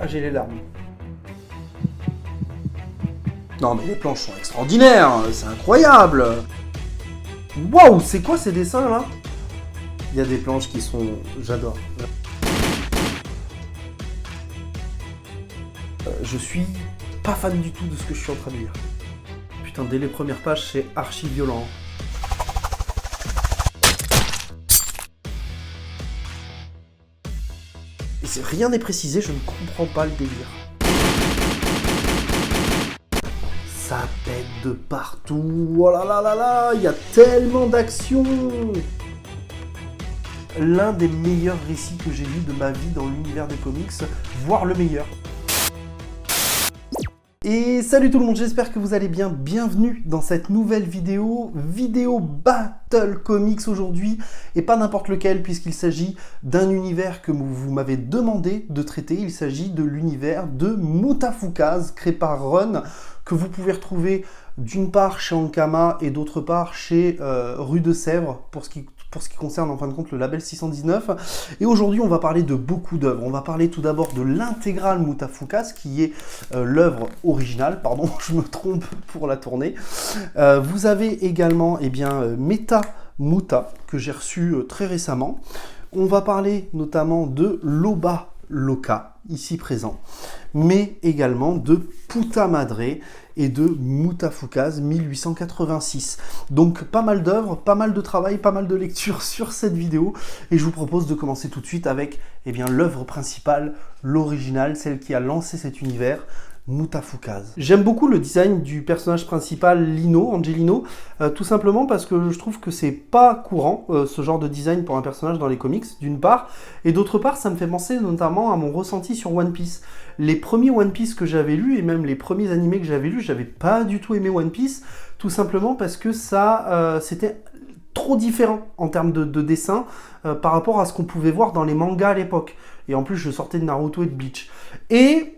j'ai les larmes. Non mais les planches sont extraordinaires, c'est incroyable. Waouh, c'est quoi ces dessins là? Il y a des planches qui sont... J'adore. Je suis pas fan du tout de ce que je suis en train de lire. Putain, dès les premières pages, c'est archi violent. Et rien n'est précisé, je ne comprends pas le délire. Ça pète de partout. Oh là là là là, il y a tellement d'action. L'un des meilleurs récits que j'ai lu de ma vie dans l'univers des comics, voire le meilleur. Et salut tout le monde, j'espère que vous allez bien. Bienvenue dans cette nouvelle vidéo Battle Comics aujourd'hui, et pas n'importe lequel puisqu'il s'agit d'un univers que vous m'avez demandé de traiter. Il s'agit de l'univers de Mutafukaz, créé par Run, que vous pouvez retrouver d'une part chez Ankama et d'autre part chez Rue de Sèvres pour ce qui concerne en fin de compte le label 619. Et aujourd'hui on va parler de beaucoup d'œuvres. On va parler tout d'abord de l'intégrale Mutafukaz qui est l'œuvre originale, pardon, je me trompe pour la tournée. Vous avez également Meta Muta que j'ai reçu très récemment. On va parler notamment de Loba Loka, ici présent, mais également de Puta Madre et de Mutafukaz 1886. Donc pas mal d'œuvres, pas mal de travail, pas mal de lectures sur cette vidéo, et je vous propose de commencer tout de suite avec l'œuvre principale, l'original, celle qui a lancé cet univers, Mutafukaz. J'aime beaucoup le design du personnage principal, Lino, Angelino, tout simplement parce que je trouve que c'est pas courant, ce genre de design pour un personnage dans les comics, d'une part, et d'autre part, ça me fait penser notamment à mon ressenti sur One Piece. Les premiers One Piece que j'avais lus, et même les premiers animés que j'avais lus, j'avais pas du tout aimé One Piece, tout simplement parce que ça, c'était trop différent en termes de dessin par rapport à ce qu'on pouvait voir dans les mangas à l'époque. Et en plus, je sortais de Naruto et de Bleach. Et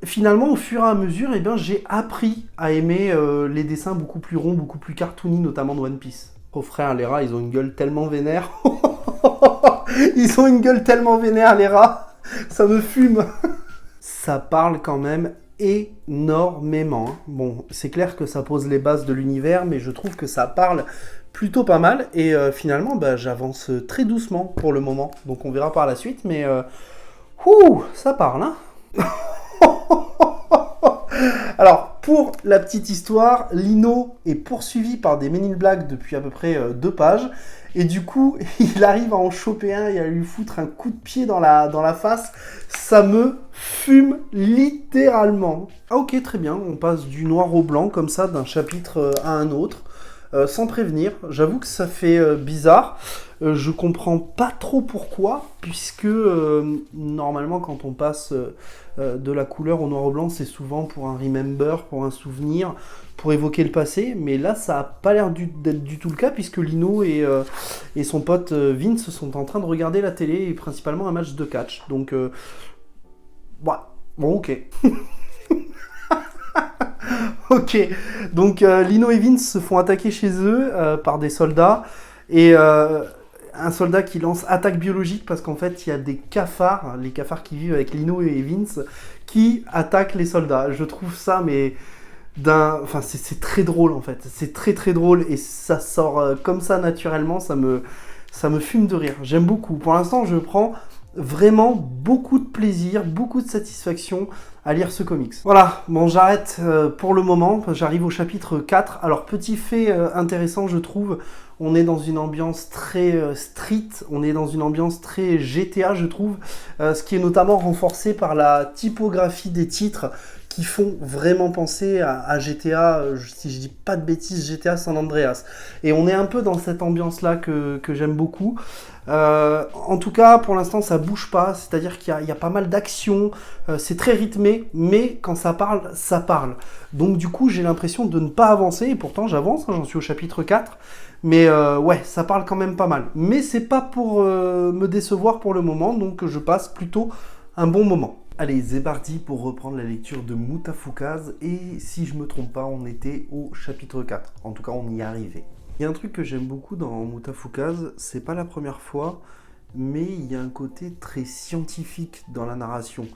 finalement, au fur et à mesure, j'ai appris à aimer les dessins beaucoup plus ronds, beaucoup plus cartoony, notamment de One Piece. Oh frère, les rats, ils ont une gueule tellement vénère. Ils ont une gueule tellement vénère, les rats. Ça me fume. Ça parle quand même énormément. Bon, c'est clair que ça pose les bases de l'univers, mais je trouve que ça parle plutôt pas mal. Et finalement, j'avance très doucement pour le moment. Donc on verra par la suite, mais ça parle, hein. Alors, pour la petite histoire, Lino est poursuivi par des Men in Black depuis à peu près 2 pages. Et du coup, il arrive à en choper un et à lui foutre un coup de pied dans la face. Ça me fume littéralement. Ah ok, très bien, on passe du noir au blanc comme ça, d'un chapitre à un autre. Sans prévenir, j'avoue que ça fait bizarre. Je comprends pas trop pourquoi, puisque normalement quand on passe de la couleur au noir au blanc, c'est souvent pour un remember, pour un souvenir, pour évoquer le passé, mais là ça a pas l'air d'être du tout le cas, puisque Lino et son pote Vince sont en train de regarder la télé, et principalement un match de catch, donc bon ok. Ok, donc Lino et Vince se font attaquer chez eux par des soldats, et un soldat qui lance attaque biologique parce qu'en fait il y a des cafards, les cafards qui vivent avec Lino et Vince, qui attaquent les soldats. Je trouve ça, mais c'est très drôle en fait, c'est très très drôle, et ça sort comme ça naturellement, ça me fume de rire. J'aime beaucoup. Pour l'instant, je prends vraiment beaucoup de plaisir, beaucoup de satisfaction à lire ce comics. Voilà, bon, j'arrête pour le moment, j'arrive au chapitre 4. Alors, petit fait intéressant, je trouve, on est dans une ambiance très street, on est dans une ambiance très GTA, je trouve, ce qui est notamment renforcé par la typographie des titres qui font vraiment penser à GTA, si je dis pas de bêtises, GTA San Andreas. Et on est un peu dans cette ambiance-là que j'aime beaucoup. En tout cas, pour l'instant, ça bouge pas, c'est-à-dire qu'il y a pas mal d'action, c'est très rythmé, mais quand ça parle, ça parle. Donc du coup, j'ai l'impression de ne pas avancer, et pourtant j'avance, hein, j'en suis au chapitre 4, mais ouais, ça parle quand même pas mal. Mais c'est pas pour me décevoir pour le moment, donc je passe plutôt un bon moment. Allez, c'est parti pour reprendre la lecture de Mutafukaz, et si je me trompe pas, on était au chapitre 4, en tout cas on y est arrivé. Il y a un truc que j'aime beaucoup dans Mutafukaz, c'est pas la première fois, mais il y a un côté très scientifique dans la narration.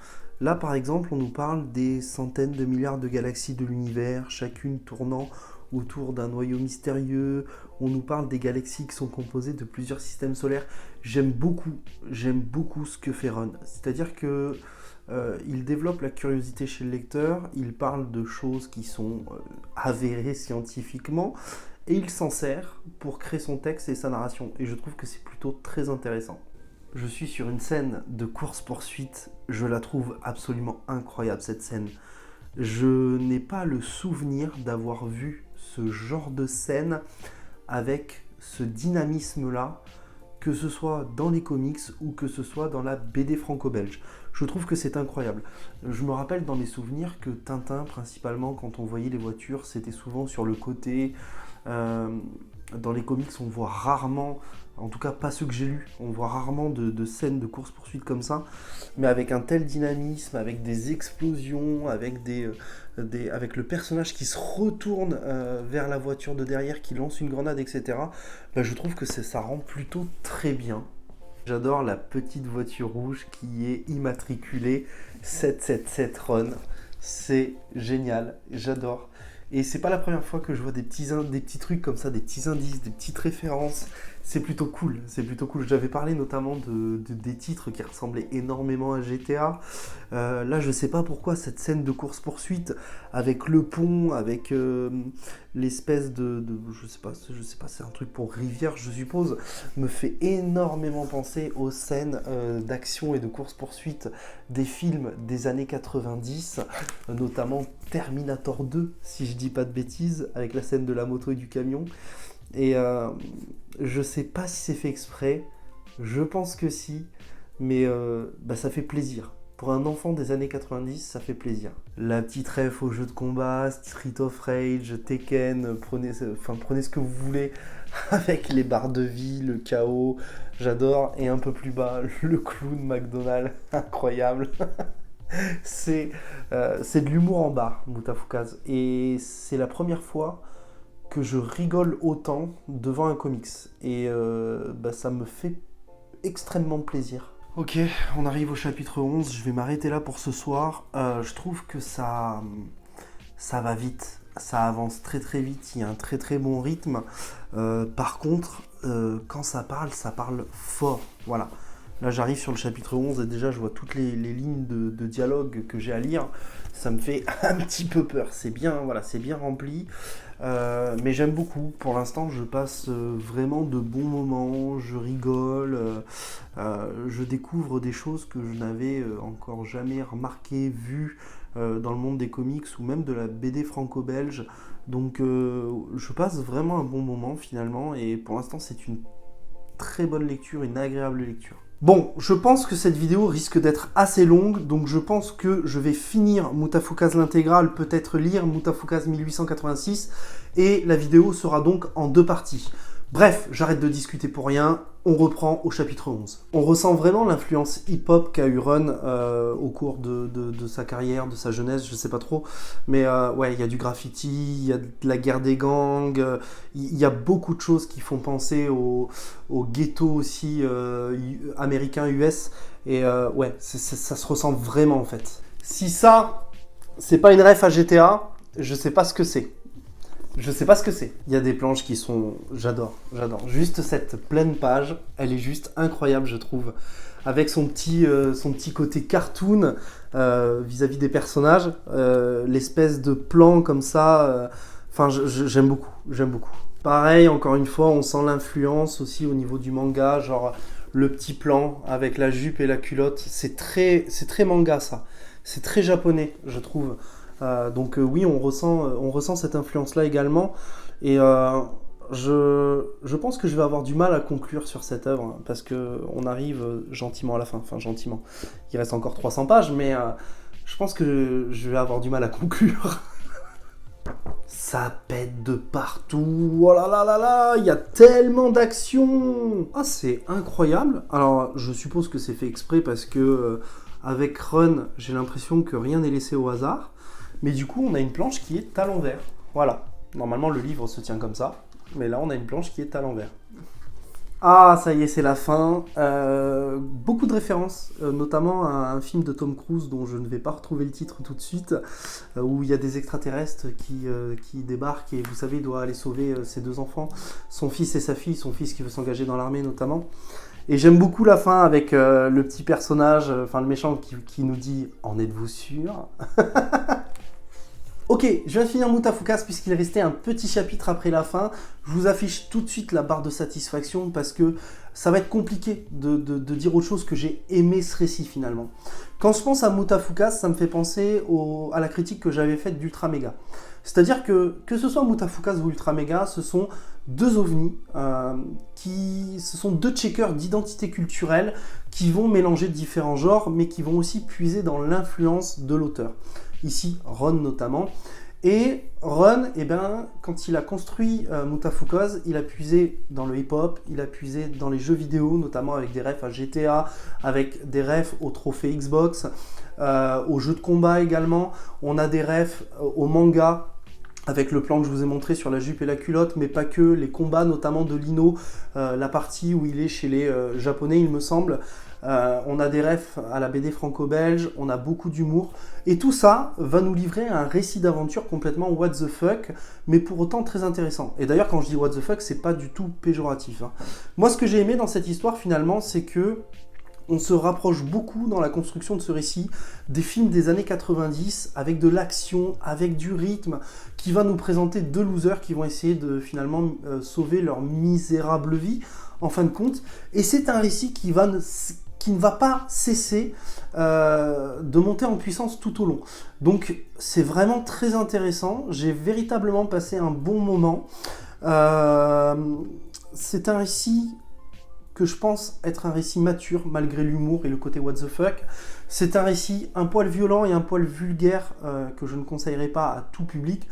Là, par exemple, on nous parle des centaines de milliards de galaxies de l'univers, chacune tournant autour d'un noyau mystérieux. On nous parle des galaxies qui sont composées de plusieurs systèmes solaires. J'aime beaucoup ce que fait Ron. C'est-à-dire que il développe la curiosité chez le lecteur, il parle de choses qui sont avérées scientifiquement, et il s'en sert pour créer son texte et sa narration. Et je trouve que c'est plutôt très intéressant. Je suis sur une scène de course-poursuite, je la trouve absolument incroyable cette scène. Je n'ai pas le souvenir d'avoir vu ce genre de scène avec ce dynamisme-là, que ce soit dans les comics ou que ce soit dans la BD franco-belge. Je trouve que c'est incroyable. Je me rappelle dans mes souvenirs que Tintin, principalement, quand on voyait les voitures, c'était souvent sur le côté. Dans les comics, on voit rarement, en tout cas pas ceux que j'ai lus, on voit rarement de scènes de course-poursuite comme ça, mais avec un tel dynamisme, avec des explosions, avec avec le personnage qui se retourne vers la voiture de derrière, qui lance une grenade, etc. Je trouve que ça rend plutôt très bien. J'adore la petite voiture rouge qui est immatriculée 777 Ron. C'est génial, j'adore. Et c'est pas la première fois que je vois des petits trucs comme ça, des petits indices, des petites références. C'est plutôt cool, c'est plutôt cool. J'avais parlé notamment des titres qui ressemblaient énormément à GTA. Là, je sais pas pourquoi cette scène de course-poursuite avec le pont, avec l'espèce je sais pas, c'est un truc pour rivière, je suppose, me fait énormément penser aux scènes d'action et de course-poursuite des films des années 90, notamment Terminator 2, si je dis pas de bêtises, avec la scène de la moto et du camion. Et je sais pas si c'est fait exprès, je pense que si, mais ça fait plaisir. Pour un enfant des années 90, ça fait plaisir. La petite ref au jeu de combat, Street of Rage, Tekken, prenez ce que vous voulez, avec les barres de vie, le chaos, j'adore. Et un peu plus bas, le clown McDonald, incroyable. C'est de l'humour en barre, Mutafoukaz. Et c'est la première fois que je rigole autant devant un comics. Et ça me fait extrêmement plaisir. Ok, on arrive au chapitre 11, je vais m'arrêter là pour ce soir. Je trouve que ça va vite, ça avance très très vite, il y a un très très bon rythme. Par contre, quand ça parle fort, voilà. Là j'arrive sur le chapitre 11 et déjà je vois toutes les lignes de dialogue que j'ai à lire. Ça me fait un petit peu peur, c'est bien, voilà, c'est bien rempli. Mais j'aime beaucoup, pour l'instant je passe vraiment de bons moments, je rigole, je découvre des choses que je n'avais encore jamais remarquées, vues dans le monde des comics ou même de la BD franco-belge. Donc je passe vraiment un bon moment finalement et pour l'instant c'est une très bonne lecture, une agréable lecture. Bon, je pense que cette vidéo risque d'être assez longue, donc je pense que je vais finir Mutafoukaz l'intégrale, peut-être lire Mutafoukaz 1886, et la vidéo sera donc en 2 parties. Bref, j'arrête de discuter pour rien, on reprend au chapitre 11. On ressent vraiment l'influence hip-hop qu'a eu Ron au cours de sa carrière, de sa jeunesse, je sais pas trop. Mais ouais, il y a du graffiti, il y a de la guerre des gangs, il y a beaucoup de choses qui font penser au ghetto aussi américain, US. Et ouais, ça se ressent vraiment en fait. Si ça, c'est pas une ref à GTA, je sais pas ce que c'est. Je sais pas ce que c'est. Il y a des planches qui sont... J'adore. Juste cette pleine page, elle est juste incroyable, je trouve. Avec son petit côté cartoon vis-à-vis des personnages, l'espèce de plan comme ça. J'aime beaucoup. Pareil, encore une fois, on sent l'influence aussi au niveau du manga, genre le petit plan avec la jupe et la culotte. C'est très manga ça. C'est très japonais, je trouve. Donc oui, on ressent cette influence-là également. Et je pense que je vais avoir du mal à conclure sur cette œuvre, hein, parce qu'on arrive gentiment à la fin. Enfin, gentiment. Il reste encore 300 pages, mais je pense que je vais avoir du mal à conclure. Ça pète de partout. Oh là là là là, il y a tellement d'action. Ah, c'est incroyable. Alors, je suppose que c'est fait exprès parce que avec Ron, j'ai l'impression que rien n'est laissé au hasard. Mais du coup, on a une planche qui est à l'envers. Voilà. Normalement, le livre se tient comme ça. Mais là, on a une planche qui est à l'envers. Ah, ça y est, c'est la fin. Beaucoup de références, notamment à un film de Tom Cruise dont je ne vais pas retrouver le titre tout de suite, où il y a des extraterrestres qui débarquent et vous savez, il doit aller sauver ses deux enfants, son fils et sa fille, son fils qui veut s'engager dans l'armée notamment. Et j'aime beaucoup la fin avec le petit personnage, enfin le méchant qui nous dit « En êtes-vous sûr ?» Ok, je viens de finir Mutafukas puisqu'il restait un petit chapitre après la fin. Je vous affiche tout de suite la barre de satisfaction parce que ça va être compliqué de dire autre chose que j'ai aimé ce récit finalement. Quand je pense à Mutafukas, ça me fait penser à la critique que j'avais faite d'Ultra Mega. C'est-à-dire que ce soit Mutafukas ou Ultra Mega, ce sont deux ovnis, ce sont deux checkers d'identité culturelle qui vont mélanger différents genres mais qui vont aussi puiser dans l'influence de l'auteur. Ici, Ron notamment. Et Ron, eh ben, quand il a construit Mutafukas, il a puisé dans le hip-hop, il a puisé dans les jeux vidéo, notamment avec des refs à GTA, avec des refs au trophée Xbox, aux jeux de combat également. On a des refs au manga, avec le plan que je vous ai montré sur la jupe et la culotte, mais pas que, les combats notamment de Lino, la partie où il est chez les Japonais, il me semble. On a des refs à la BD franco-belge, on a beaucoup d'humour. Et tout ça va nous livrer un récit d'aventure complètement what the fuck, mais pour autant très intéressant. Et d'ailleurs, quand je dis what the fuck, c'est pas du tout péjoratif, hein. Moi, ce que j'ai aimé dans cette histoire, finalement, c'est que on se rapproche beaucoup dans la construction de ce récit des films des années 90 avec de l'action, avec du rythme, qui va nous présenter deux losers qui vont essayer de finalement sauver leur misérable vie en fin de compte. Et c'est un récit qui ne va pas cesser de monter en puissance tout au long. Donc c'est vraiment très intéressant, j'ai véritablement passé un bon moment. C'est un récit que je pense être un récit mature malgré l'humour et le côté what the fuck. C'est un récit un poil violent et un poil vulgaire que je ne conseillerais pas à tout public.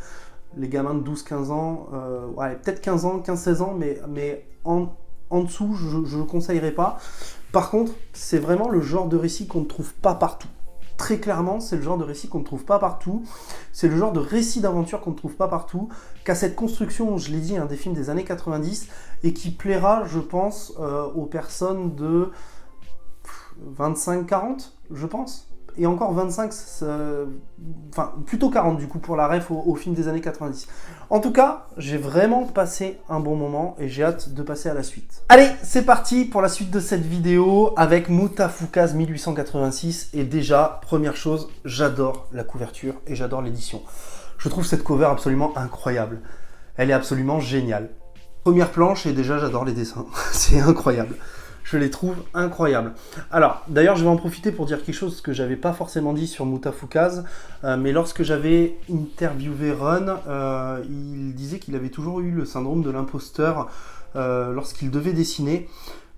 Les gamins de 12-15 ans, ouais, peut-être 15 ans, 15-16 ans, mais en dessous, je ne conseillerais pas. Par contre, c'est vraiment le genre de récit qu'on ne trouve pas partout. Très clairement, c'est le genre de récit qu'on ne trouve pas partout. C'est le genre de récit d'aventure qu'on ne trouve pas partout. Qu'à cette construction, je l'ai dit, des films des années 90 et qui plaira, je pense, aux personnes de 25-40, je pense. Et encore 25, enfin plutôt 40 du coup pour la ref au film des années 90. En tout cas, j'ai vraiment passé un bon moment et j'ai hâte de passer à la suite. Allez, c'est parti pour la suite de cette vidéo avec Mutafukas 1886. Et déjà, première chose, j'adore la couverture et j'adore l'édition. Je trouve cette cover absolument incroyable. Elle est absolument géniale. Première planche et déjà j'adore les dessins. C'est incroyable. Je les trouve incroyables. Alors, d'ailleurs, je vais en profiter pour dire quelque chose que j'avais pas forcément dit sur Mutafukas, mais lorsque j'avais interviewé Ron, il disait qu'il avait toujours eu le syndrome de l'imposteur lorsqu'il devait dessiner.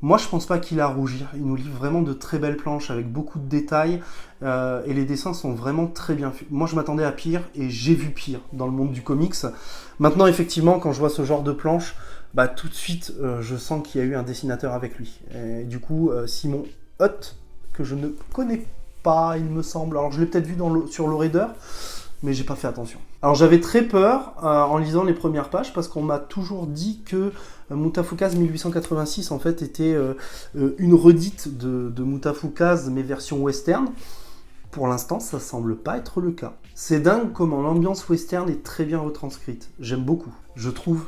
Moi, je pense pas qu'il a à rougir. Il nous livre vraiment de très belles planches avec beaucoup de détails et les dessins sont vraiment très bien faits. Moi, je m'attendais à pire et j'ai vu pire dans le monde du comics. Maintenant, effectivement, quand je vois ce genre de planches, bah, tout de suite, je sens qu'il y a eu un dessinateur avec lui. Et du coup, Simon Hutt, que je ne connais pas, il me semble. Alors, je l'ai peut-être vu sur le Raider, mais j'ai pas fait attention. Alors, j'avais très peur en lisant les premières pages, parce qu'on m'a toujours dit que Mutafukas 1886, en fait, était une redite de Mutafukas, mais version western. Pour l'instant, ça semble pas être le cas. C'est dingue comment l'ambiance western est très bien retranscrite. J'aime beaucoup. Je trouve...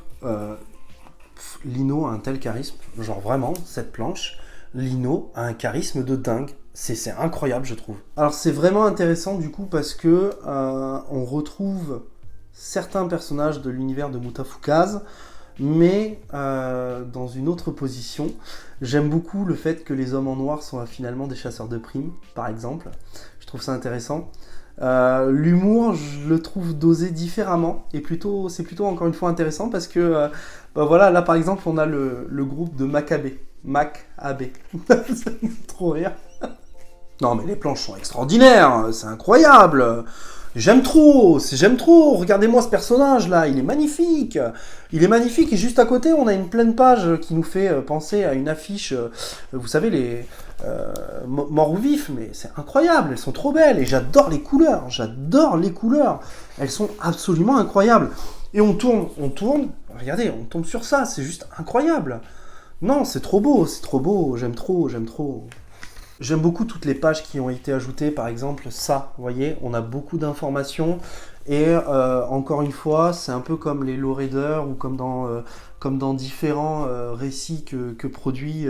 Lino a un tel charisme, genre vraiment, cette planche, Lino a un charisme de dingue, c'est incroyable je trouve. Alors c'est vraiment intéressant du coup parce que on retrouve certains personnages de l'univers de Mutafukas, mais dans une autre position. J'aime beaucoup le fait que les hommes en noir sont finalement des chasseurs de primes, par exemple, je trouve ça intéressant. L'humour, je le trouve dosé différemment et c'est plutôt encore une fois intéressant parce que bah voilà, là par exemple on a le groupe de Maccabée, ça me fait trop rire. Non mais les planches sont extraordinaires, c'est incroyable. J'aime trop, regardez-moi ce personnage là, il est magnifique et juste à côté on a une pleine page qui nous fait penser à une affiche, vous savez les morts ou vifs, mais c'est incroyable, elles sont trop belles et j'adore les couleurs, elles sont absolument incroyables. Et on tourne, regardez, on tombe sur ça, c'est juste incroyable. Non, c'est trop beau, j'aime trop, j'aime trop. J'aime beaucoup toutes les pages qui ont été ajoutées, par exemple ça, vous voyez, on a beaucoup d'informations et encore une fois, c'est un peu comme les lowriders ou comme dans différents récits que produit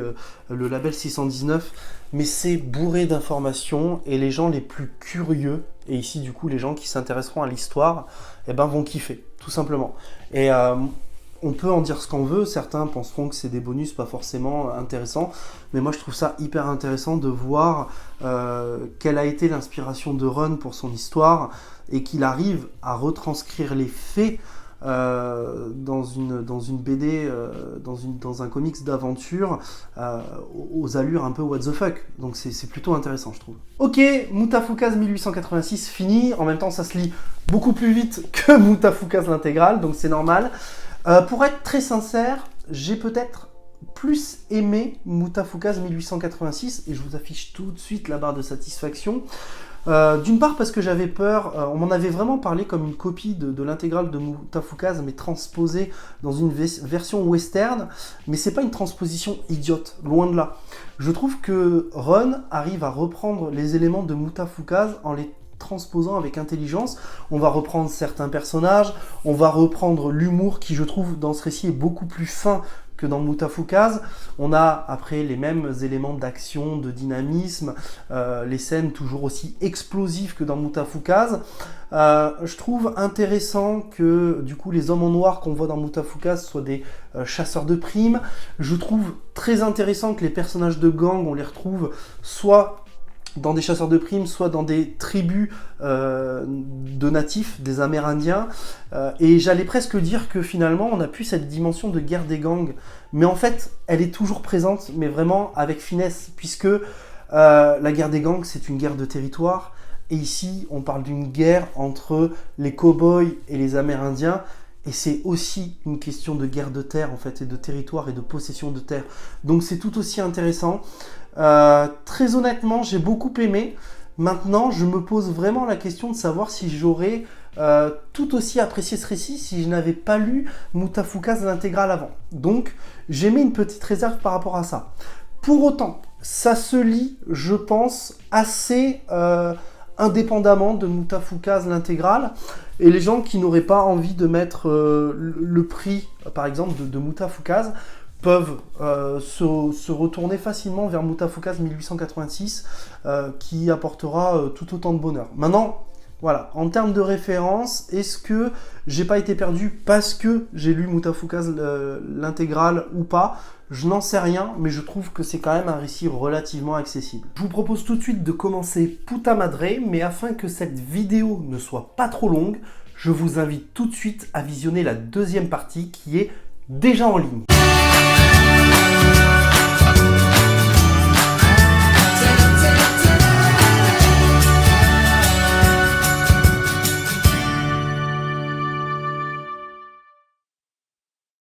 le label 619, mais c'est bourré d'informations et les gens les plus curieux, et ici du coup les gens qui s'intéresseront à l'histoire, eh ben, vont kiffer, tout simplement. Et on peut en dire ce qu'on veut, certains penseront que c'est des bonus pas forcément intéressants, mais moi je trouve ça hyper intéressant de voir quelle a été l'inspiration de Ron pour son histoire et qu'il arrive à retranscrire les faits dans une BD, dans un comics d'aventure aux allures un peu what the fuck. Donc c'est plutôt intéressant, je trouve. Ok, Mutafukaz 1886 fini. En même temps, ça se lit beaucoup plus vite que Mutafukaz l'intégrale, donc c'est normal. Pour être très sincère, j'ai peut-être plus aimé Mutafukaz 1886 et je vous affiche tout de suite la barre de satisfaction. D'une part parce que j'avais peur, on m'en avait vraiment parlé comme une copie de l'intégrale de Mutafukaz mais transposée dans une version western, mais c'est pas une transposition idiote, loin de là. Je trouve que Ron arrive à reprendre les éléments de Mutafukaz en les transposant avec intelligence. On va reprendre certains personnages, on va reprendre l'humour qui, je trouve, dans ce récit est beaucoup plus fin que dans Mutafukaz. On a après les mêmes éléments d'action, de dynamisme, les scènes toujours aussi explosives que dans Mutafukaz. Je trouve intéressant que du coup les hommes en noir qu'on voit dans Mutafukaz soient des chasseurs de primes. Je trouve très intéressant que les personnages de gang, on les retrouve soit dans des chasseurs de primes, soit dans des tribus de natifs, des Amérindiens. Et j'allais presque dire que finalement, on a plus cette dimension de guerre des gangs. Mais en fait, elle est toujours présente, mais vraiment avec finesse, puisque la guerre des gangs, c'est une guerre de territoire. Et ici, on parle d'une guerre entre les cow-boys et les Amérindiens. Et c'est aussi une question de guerre de terre, en fait, et de territoire et de possession de terre. Donc c'est tout aussi intéressant. Très honnêtement, j'ai beaucoup aimé. Maintenant, je me pose vraiment la question de savoir si j'aurais tout aussi apprécié ce récit si je n'avais pas lu Mutafukaz l'intégrale avant. Donc, j'ai mis une petite réserve par rapport à ça. Pour autant, ça se lit, je pense, assez indépendamment de Mutafukaz l'intégrale. Et les gens qui n'auraient pas envie de mettre le prix, par exemple, de Mutafukaz, peuvent se retourner facilement vers Mutafukaz 1886 qui apportera tout autant de bonheur. Maintenant, voilà, en termes de référence, est-ce que j'ai pas été perdu parce que j'ai lu Mutafukaz l'intégrale ou pas? Je n'en sais rien, mais je trouve que c'est quand même un récit relativement accessible. Je vous propose tout de suite de commencer Puta Madre, mais afin que cette vidéo ne soit pas trop longue, je vous invite tout de suite à visionner la deuxième partie qui est déjà en ligne.